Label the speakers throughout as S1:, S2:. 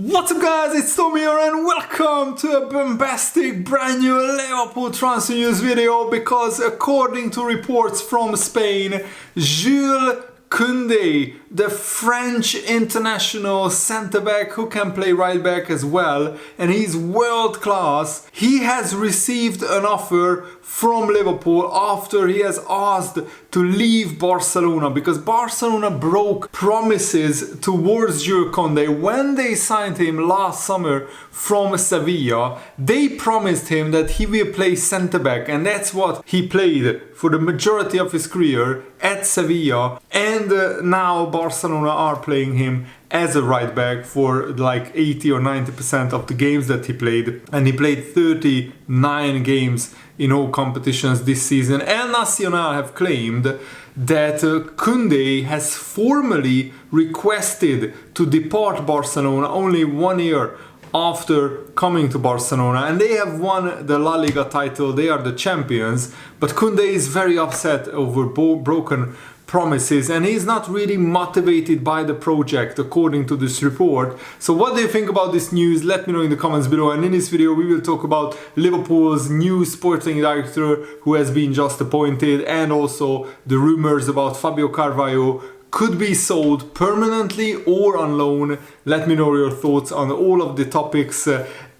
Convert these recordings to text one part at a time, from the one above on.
S1: What's up guys, it's Tom here and welcome to a bombastic brand new Liverpool transfer news video, because according to reports from Spain, Jules Kounde, the French international centre-back who can play right-back as well, and he's world class, he has received an offer from Liverpool after he has asked to leave Barcelona, because Barcelona broke promises towards Jules Kounde when they signed him last summer from Sevilla. They promised him that he will play centre-back, and that's what he played for the majority of his career at Sevilla, and now Barcelona are playing him as a right back for like 80 or 90% of the games that he played, and he played 39 games in all competitions this season. El Nacional have claimed that Kounde has formally requested to depart Barcelona only 1 year after coming to Barcelona, and they have won the La Liga title. They are the champions, but Kounde is very upset over broken promises, and he's not really motivated by the project according to this report. So what do you think about this news? Let me know in the comments below, and in this video we will talk about Liverpool's new sporting director who has been just appointed, and also the rumors about Fabio Carvalho could be sold permanently or on loan. Let me know your thoughts on all of the topics,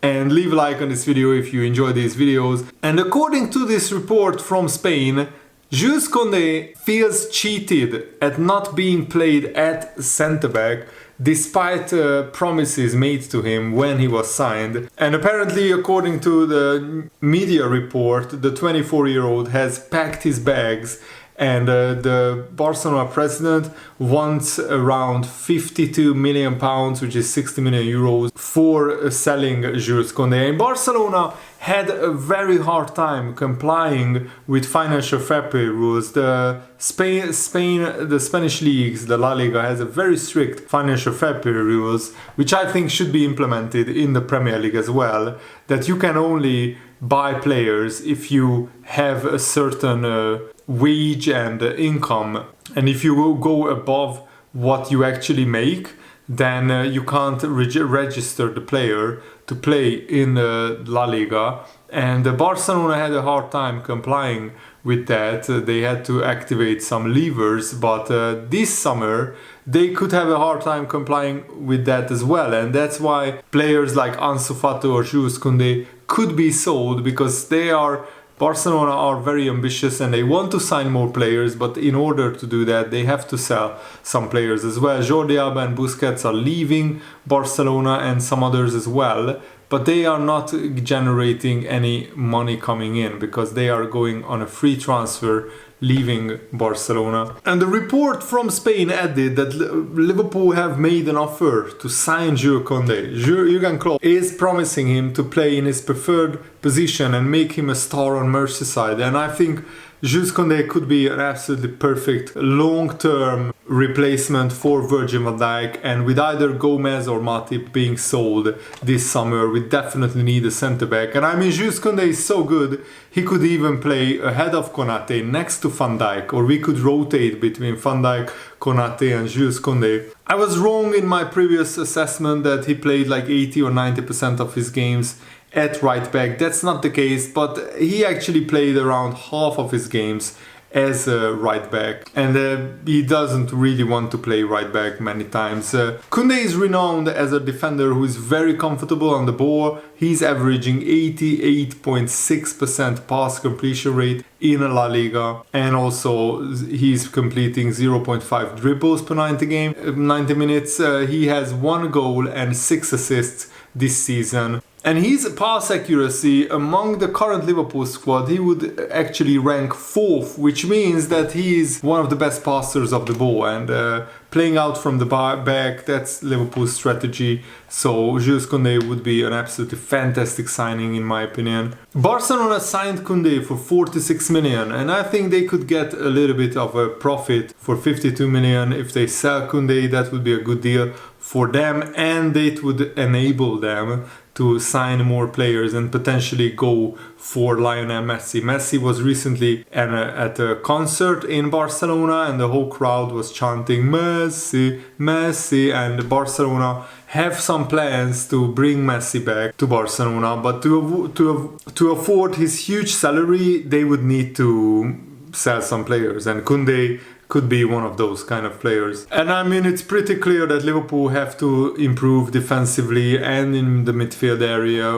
S1: and leave a like on this video if you enjoy these videos. And according to this report from Spain, Jules Kounde feels cheated at not being played at centre-back despite promises made to him when he was signed. And apparently, according to the media report, the 24-year-old has packed his bags, and the Barcelona president wants around 52 million pounds, which is 60 million euros, for selling Jules Kounde. And Barcelona had a very hard time complying with financial fair play rules. The Spanish leagues, the La Liga, has a very strict financial fair play rules, which I think should be implemented in the Premier League as well, that you can only buy players if you have a certain wage and income, and if you go above what you actually make, then you can't register the player to play in La Liga. And Barcelona had a hard time complying with that. They had to activate some levers, but this summer they could have a hard time complying with that as well, and that's why players like Ansu Fati or Jules Kounde could be sold, because Barcelona are very ambitious and they want to sign more players, but in order to do that they have to sell some players as well. Jordi Alba and Busquets are leaving Barcelona, and some others as well, but they are not generating any money coming in because they are going on a free transfer, leaving Barcelona. And the report from Spain added that Liverpool have made an offer to sign Jules Kounde. Jurgen Klopp is promising him to play in his preferred position and make him a star on Merseyside, and I think Jules Kounde could be an absolutely perfect long-term replacement for Virgil van Dijk, and with either Gomez or Matip being sold this summer, we definitely need a centre-back. And I mean, Jules Kounde is so good, he could even play ahead of Konate next to Van Dijk, or we could rotate between Van Dijk, Konate and Jules Kounde. I was wrong in my previous assessment that he played like 80 or 90% of his games at right back. That's not the case, but he actually played around half of his games as a right back, and he doesn't really want to play right back many times. Kounde is renowned as a defender who is very comfortable on the ball. He's averaging 88.6% pass completion rate in La Liga, and also he's completing 0.5 dribbles per 90 minutes. He has 1 goal and 6 assists this season. And his pass accuracy among the current Liverpool squad, he would actually rank 4th, which means that he is one of the best passers of the ball, and playing out from the back, that's Liverpool's strategy. So Jules Kounde would be an absolutely fantastic signing in my opinion. Barcelona signed Kounde for 46 million, and I think they could get a little bit of a profit for 52 million if they sell Kounde. That would be a good deal for them, and it would enable them to sign more players and potentially go for Lionel Messi. Messi was recently at a concert in Barcelona, and the whole crowd was chanting Messi, Messi, and Barcelona have some plans to bring Messi back to Barcelona, but to afford his huge salary, they would need to sell some players, and Kounde could be one of those kind of players. And I mean, it's pretty clear that Liverpool have to improve defensively and in the midfield area.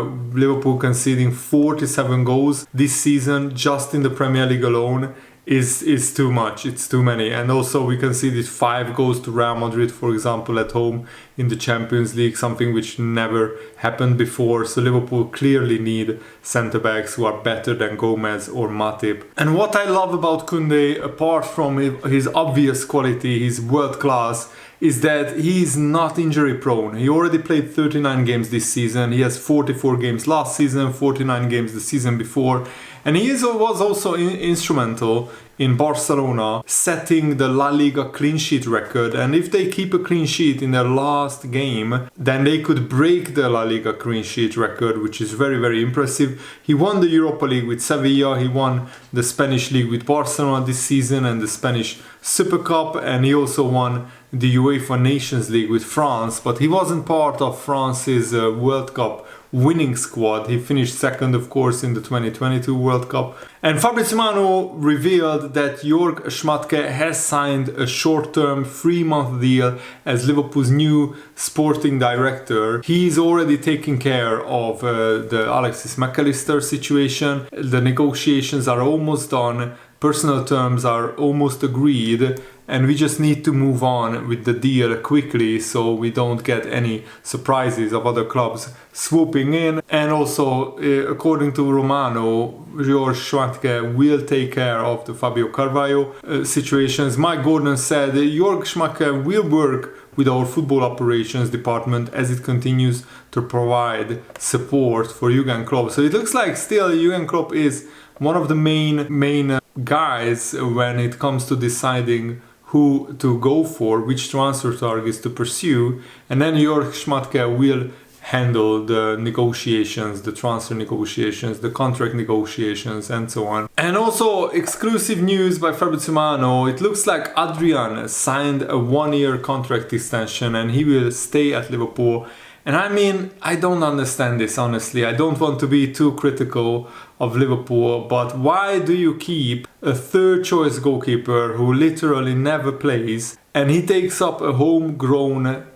S1: Liverpool conceding 47 goals this season just in the Premier League alone is too much. It's too many. And also we conceded 5 goals to Real Madrid, for example, at home in the Champions League, something which never happened before. So Liverpool clearly need centre-backs who are better than Gomez or Matip. And what I love about Kounde, apart from his obvious quality, his world class, is that he is not injury prone. He already played 39 games this season. He has 44 games last season, 49 games the season before. And he was also instrumental in Barcelona setting the La Liga clean sheet record. And if they keep a clean sheet in their last game, then they could break the La Liga clean sheet record, which is very, very impressive. He won the Europa League with Sevilla. He won the Spanish League with Barcelona this season and the Spanish Super Cup. And he also won the UEFA Nations League with France. But he wasn't part of France's World Cup winning squad. He finished second, of course, in the 2022 World Cup. And Fabrizio Romano revealed that Jörg Schmadtke has signed a short-term 3-month deal as Liverpool's new sporting director. He's already taking care of the Alexis McAllister situation. The negotiations are almost done. Personal terms are almost agreed, and we just need to move on with the deal quickly so we don't get any surprises of other clubs swooping in. And also, according to Romano, Jörg Schmadtke will take care of the Fabio Carvalho situations. Mike Gordon said Jörg Schmadtke will work with our football operations department as it continues to provide support for Jurgen Klopp. So it looks like still Jurgen Klopp is one of the main guys when it comes to deciding who to go for, which transfer targets to pursue, and then Jörg Schmadtke will handle the negotiations, the transfer negotiations, the contract negotiations, and so on. And also exclusive news by Fabrizio Romano, it looks like Adrian signed a 1-year contract extension and he will stay at Liverpool. And I mean, I don't understand this, honestly. I don't want to be too critical of Liverpool, but why do you keep a third choice goalkeeper who literally never plays, and he takes up a homegrown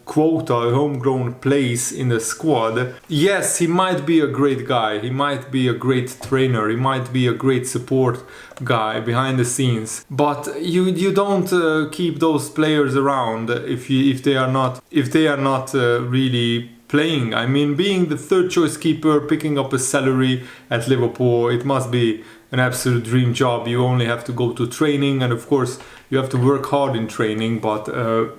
S1: quota, a homegrown place in the squad? Yes, he might be a great guy, he might be a great trainer, he might be a great support guy behind the scenes, but you don't keep those players around if they are not really playing. I mean, being the third choice keeper, picking up a salary at Liverpool, it must be an absolute dream job. You only have to go to training, and of course you have to work hard in training, but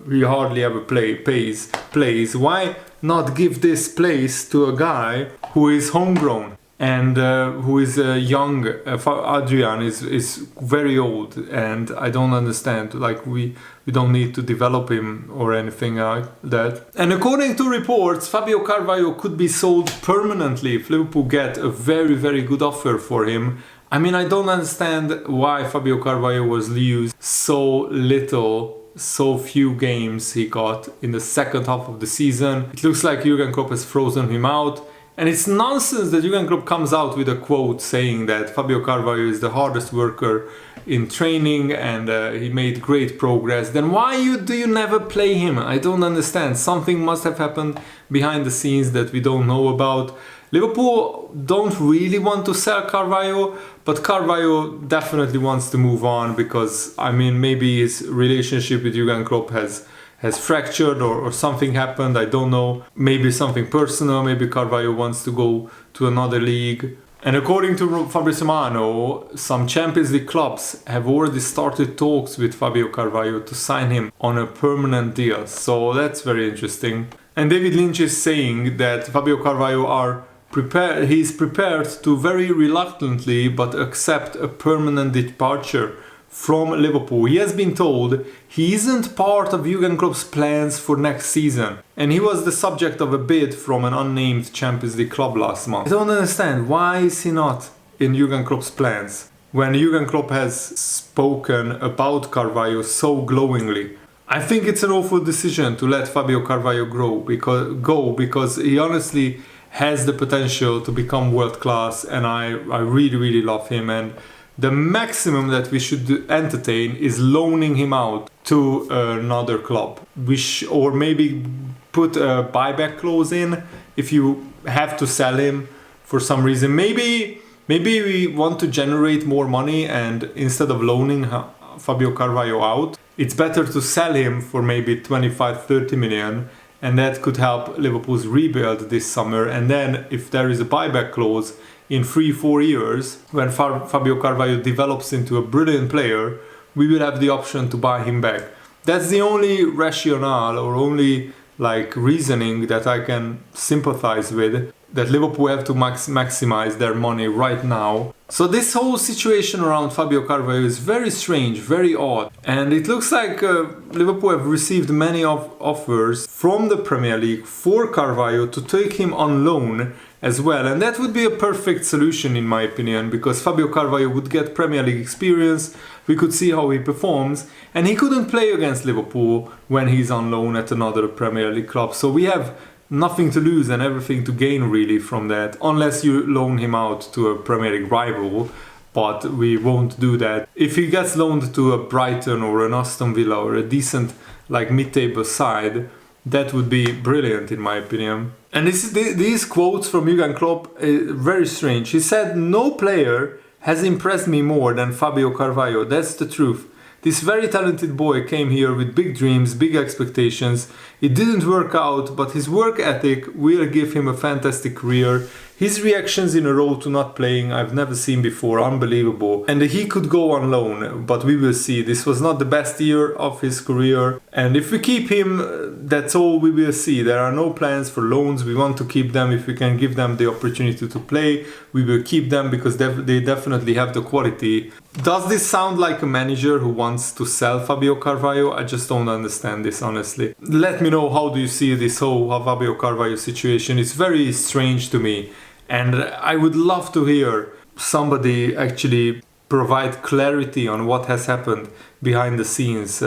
S1: he hardly ever plays. Why not give this place to a guy who is homegrown and who is young? Adrian is very old, and I don't understand, like we don't need to develop him or anything like that. And according to reports, Fabio Carvalho could be sold permanently if Liverpool get a very, very good offer for him. I mean, I don't understand why Fabio Carvalho was used so little, so few games he got in the second half of the season. It looks like Jurgen Klopp has frozen him out. And it's nonsense that Jurgen Klopp comes out with a quote saying that Fabio Carvalho is the hardest worker in training and he made great progress. Then why do you never play him? I don't understand. Something must have happened behind the scenes that we don't know about. Liverpool don't really want to sell Carvalho, but Carvalho definitely wants to move on because, I mean, maybe his relationship with Jurgen Klopp has fractured or something happened, I don't know. Maybe something personal, maybe Carvalho wants to go to another league. And according to Fabrizio Romano, some Champions League clubs have already started talks with Fabio Carvalho to sign him on a permanent deal. So that's very interesting. And David Lynch is saying that Fabio Carvalho he's prepared to very reluctantly but accept a permanent departure from Liverpool. He has been told he isn't part of Jurgen Klopp's plans for next season. And he was the subject of a bid from an unnamed Champions League club last month. I don't understand, why is he not in Jurgen Klopp's plans when Jurgen Klopp has spoken about Carvalho so glowingly? I think it's an awful decision to let Fabio Carvalho go because he honestly has the potential to become world class, and I really love him. And the maximum that we should entertain is loaning him out to another club. Or maybe put a buyback clause in if you have to sell him for some reason. Maybe we want to generate more money, and instead of loaning Fabio Carvalho out, it's better to sell him for maybe 25-30 million, and that could help Liverpool's rebuild this summer. And then if there is a buyback clause in 3-4 years, when Fabio Carvalho develops into a brilliant player, we will have the option to buy him back. That's the only rationale or only reasoning that I can sympathize with, that Liverpool have to maximize their money right now. So this whole situation around Fabio Carvalho is very strange, very odd, and it looks like Liverpool have received many offers from the Premier League for Carvalho to take him on loan as well, and that would be a perfect solution in my opinion, because Fabio Carvalho would get Premier League experience, we could see how he performs, and he couldn't play against Liverpool when he's on loan at another Premier League club. So we have nothing to lose and everything to gain really from that, unless you loan him out to a Premier League rival, but we won't do that. If he gets loaned to a Brighton or an Aston Villa or a decent mid-table side, that would be brilliant in my opinion. And these quotes from Jurgen Klopp are very strange. He said, "No player has impressed me more than Fabio Carvalho. That's the truth. This very talented boy came here with big dreams, big expectations. It didn't work out, but his work ethic will give him a fantastic career. His reactions in a row to not playing, I've never seen before, unbelievable. And he could go on loan, but we will see. This was not the best year of his career. And if we keep him, that's all we will see. There are no plans for loans. We want to keep them. If we can give them the opportunity to play, we will keep them because they definitely have the quality." Does this sound like a manager who wants to sell Fabio Carvalho? I just don't understand this, honestly. Let me know, how do you see this whole Fabio Carvalho situation? It's very strange to me. And I would love to hear somebody actually provide clarity on what has happened behind the scenes.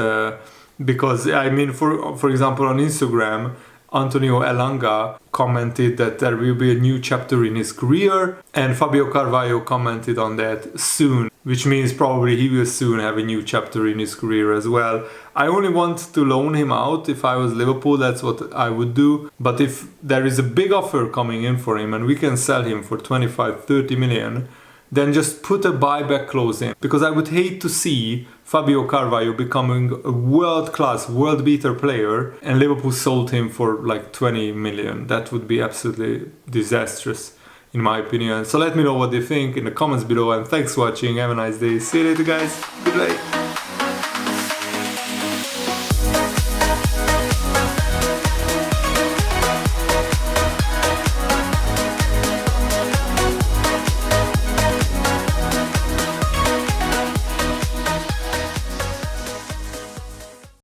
S1: Because, I mean, for example, on Instagram, Antonio Elanga commented that there will be a new chapter in his career, and Fabio Carvalho commented on that soon, which means probably he will soon have a new chapter in his career as well. I only want to loan him out. If I was Liverpool, that's what I would do. But if there is a big offer coming in for him and we can sell him for 25-30 million, then just put a buyback clause in. Because I would hate to see Fabio Carvalho becoming a world-class, world-beater player and Liverpool sold him for 20 million. That would be absolutely disastrous, in my opinion. So let me know what you think in the comments below, and thanks for watching. Have a nice day. See you later, guys. Good night.